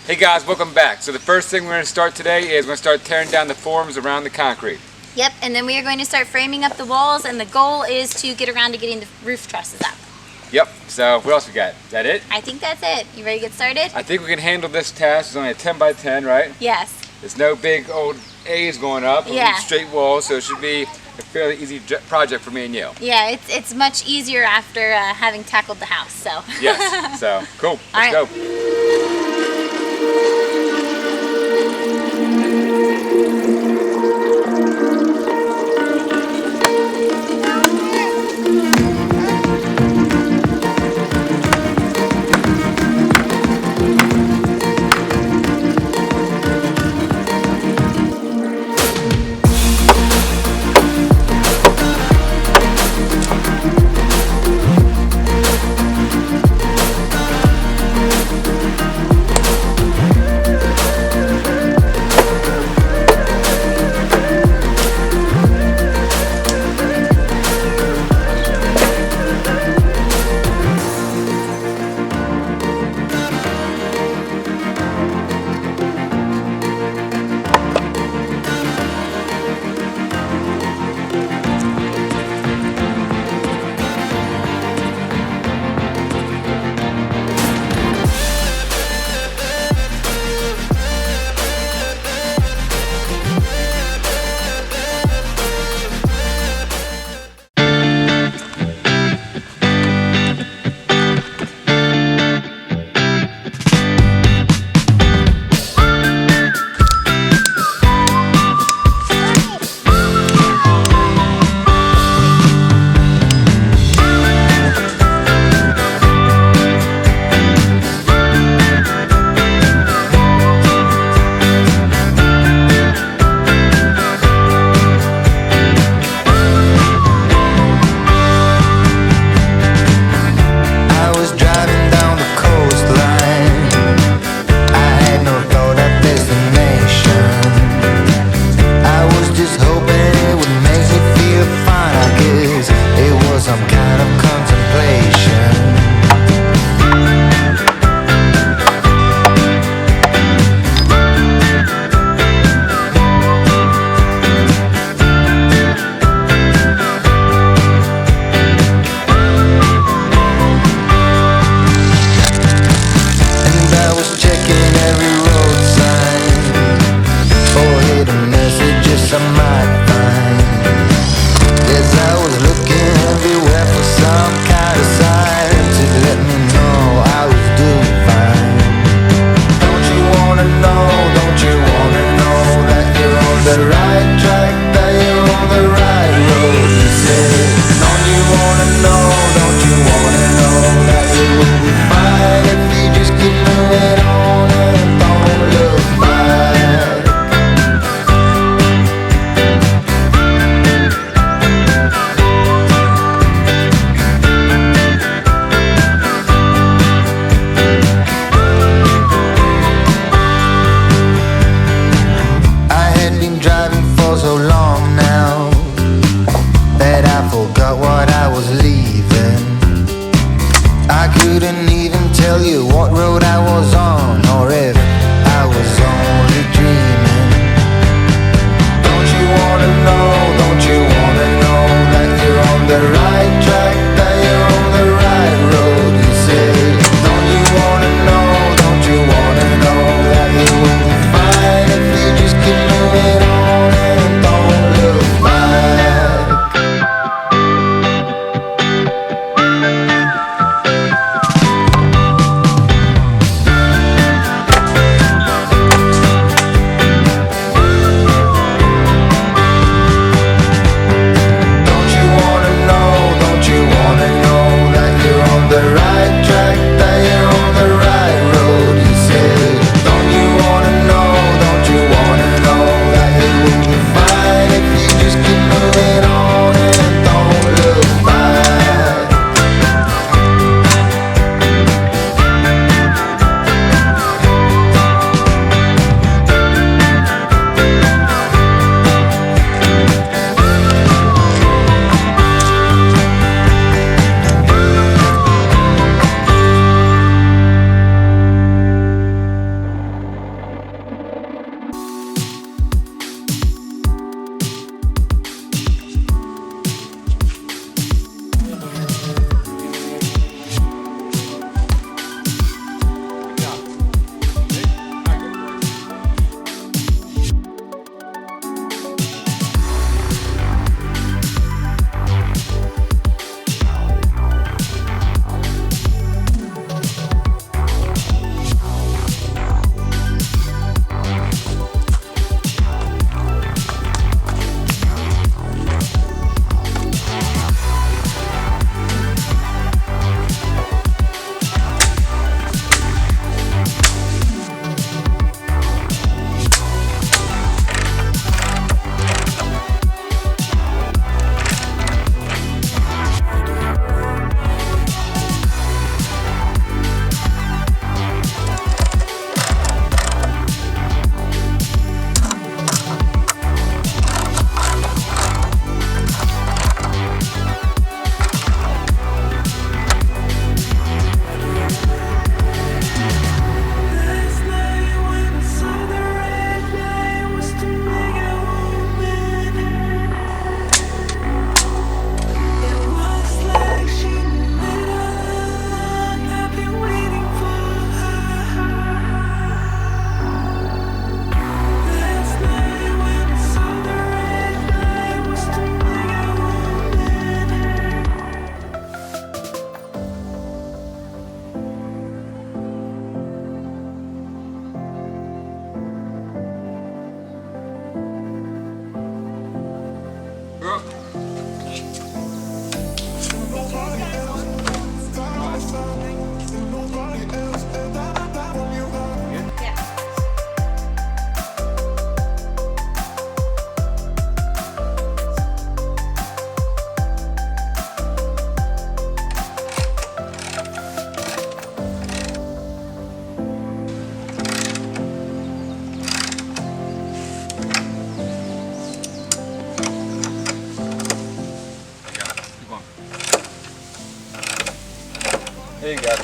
Hey guys, welcome back. So the first thing we're going to start today is we're going to start tearing down the forms around the concrete. Yep, and then we are going to start framing up the walls, and the goal is to get around to getting the roof trusses up. Yep, so what else we got? Is that it? I think that's it. You ready to get started? I think we can handle this task. It's only a 10 by 10, right? Yes. There's no big old A's going up. Yeah. Straight walls, so it should be a fairly easy project for me and you. Yeah, it's much easier after having tackled the house, so. Yes, so cool. All Let's right. go.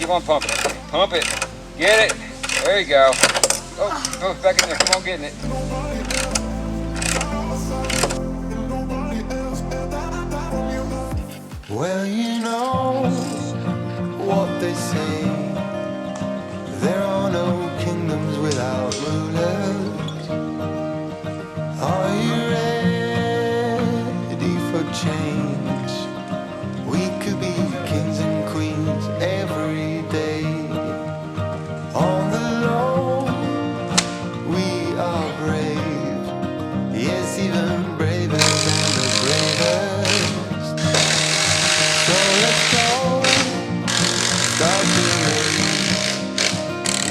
Keep on pumping it. Pump it. Get it. There you go. Oh, go back in there. Come on, getting it. Well, you know what they say. There are no kingdoms without rulers. Are you ready for change? We could be kings and queens every day. On the low, we are brave. Yes, even braver than the bravest. So let's go, start the race.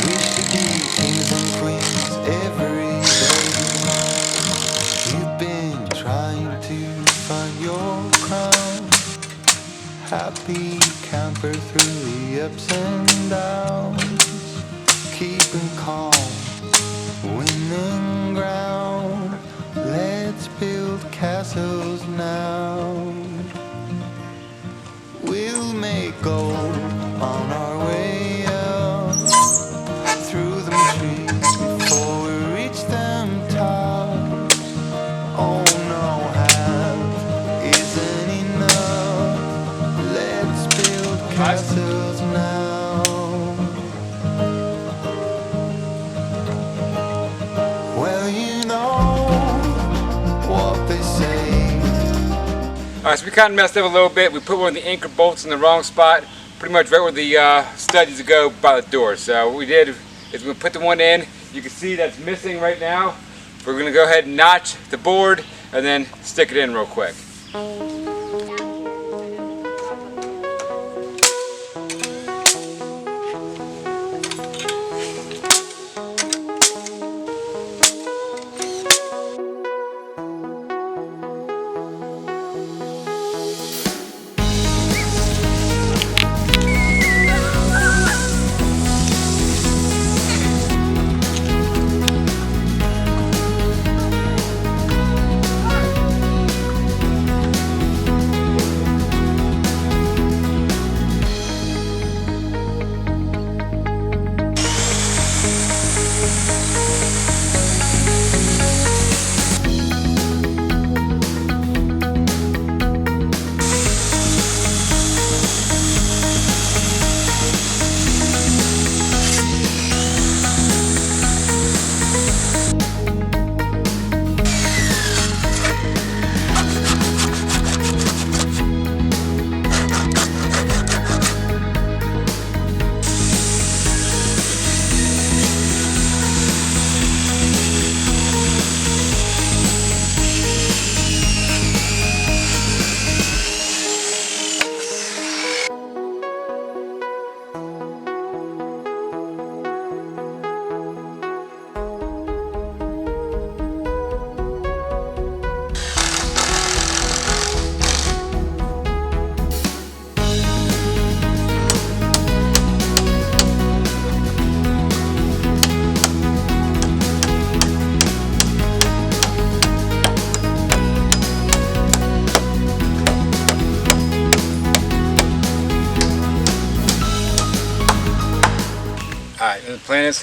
We should be kings and queens every day. You've been trying to find your crown, happy camper through the ups and downs, keeping calm, winning ground. Let's build castles now. We'll make gold on our way up, through them trees before we reach them tops. Oh no, half isn't enough. Let's build castles now. Well, you know what they say. Alright, so we kind of messed up a little bit. We put one of the anchor bolts in the wrong spot, pretty much right where the stud needs to go by the door. So what we did is we put the one in. You can see that's missing right now. We're going to go ahead and notch the board and then stick it in real quick. Alright, and the plan is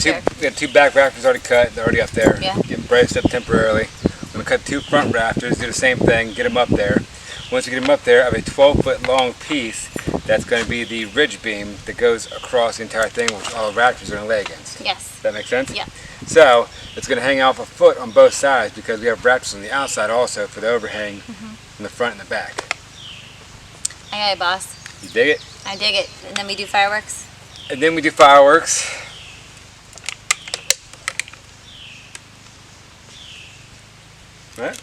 we got two back rafters already cut. They're already up there. Yeah. Get braced up temporarily. I'm going to cut two front rafters, do the same thing, get them up there. Once you get them up there, I have a 12-foot long piece that's going to be the ridge beam that goes across the entire thing, which all the rafters are going to lay against. Yes. Does that make sense? Yeah. So it's going to hang off a foot on both sides because we have rafters on the outside also for the overhang in the front and the back. I got it, boss. You dig it? I dig it. And then we do fireworks. And then we do fireworks. Right?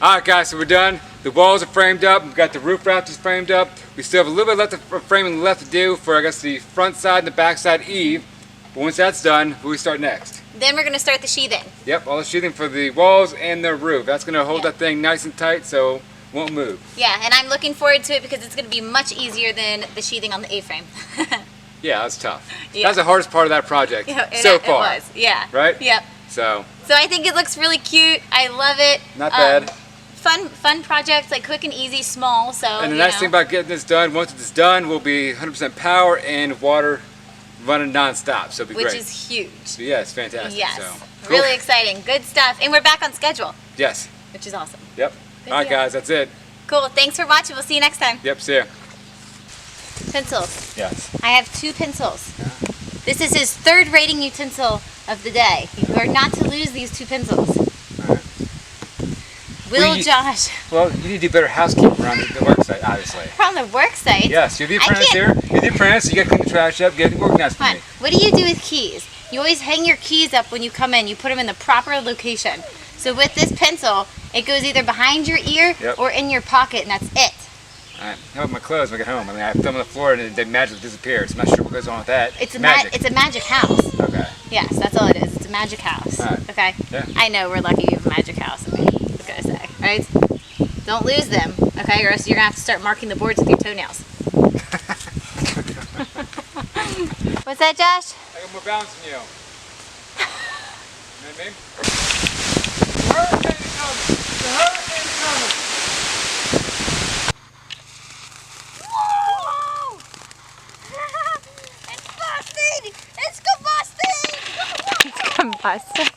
All right, guys, so we're done. The walls are framed up. We've got the roof rafters framed up. We still have a little bit left of framing left to do for, I guess, the front side and the back side eave. But once that's done, who we start next? Then we're gonna start the sheathing. Yep, all the sheathing for the walls and the roof. That's gonna hold Yeah. that thing nice and tight so it won't move. Yeah, and I'm looking forward to it because it's gonna be much easier than the sheathing on the A-frame. Yeah, that's tough. Yeah. That's the hardest part of that project so far. It was, yeah. Right? Yep. So, So I think it looks really cute. I love it. not bad. Fun project, like quick and easy, small. So. And the nice thing about getting this done, once it's done, will be 100% power and water running non-stop. So it'll be which great. is huge. So yeah, it's fantastic. Yes. So, cool. Really exciting. Good stuff. And we're back on schedule, Yes. which is awesome. Yep. Good All right, deal. guys, that's it. Cool. Thanks for watching. We'll see you next time. Yep, see ya. Pencils. Yes. I have 2 pencils. This is his 3rd rating utensil of the day. You are not to lose these 2 pencils. Will Josh, Well, you need to do better housekeeping around the work site, obviously. from the work site. Yes, you're the I apprentice here. can't- You're the apprentice, so you gotta clean the trash up, get it organized for Come on. me. What do you do with keys? You always hang your keys up when you come in. You put them in the proper location. So with this pencil, it goes either behind your ear Yep. or in your pocket, and that's it. Alright, how about my clothes when I get home? I mean, I put them on the floor and they magically disappear. So I'm not sure what goes on with that. It's a magic. it's a magic house. Okay. Yes, that's all it is. It's a magic house. Alright. Okay? Yeah. I know we're lucky you have a magic house. I mean, what can I say? Right? Don't lose them, okay? Or else you're going to have to start marking the boards with your toenails. What's that, Josh? I got more balance than you. You know what I mean? Hurricane coming! The hurricane coming! Whoa! It's busting! It's combusting! It's combusting.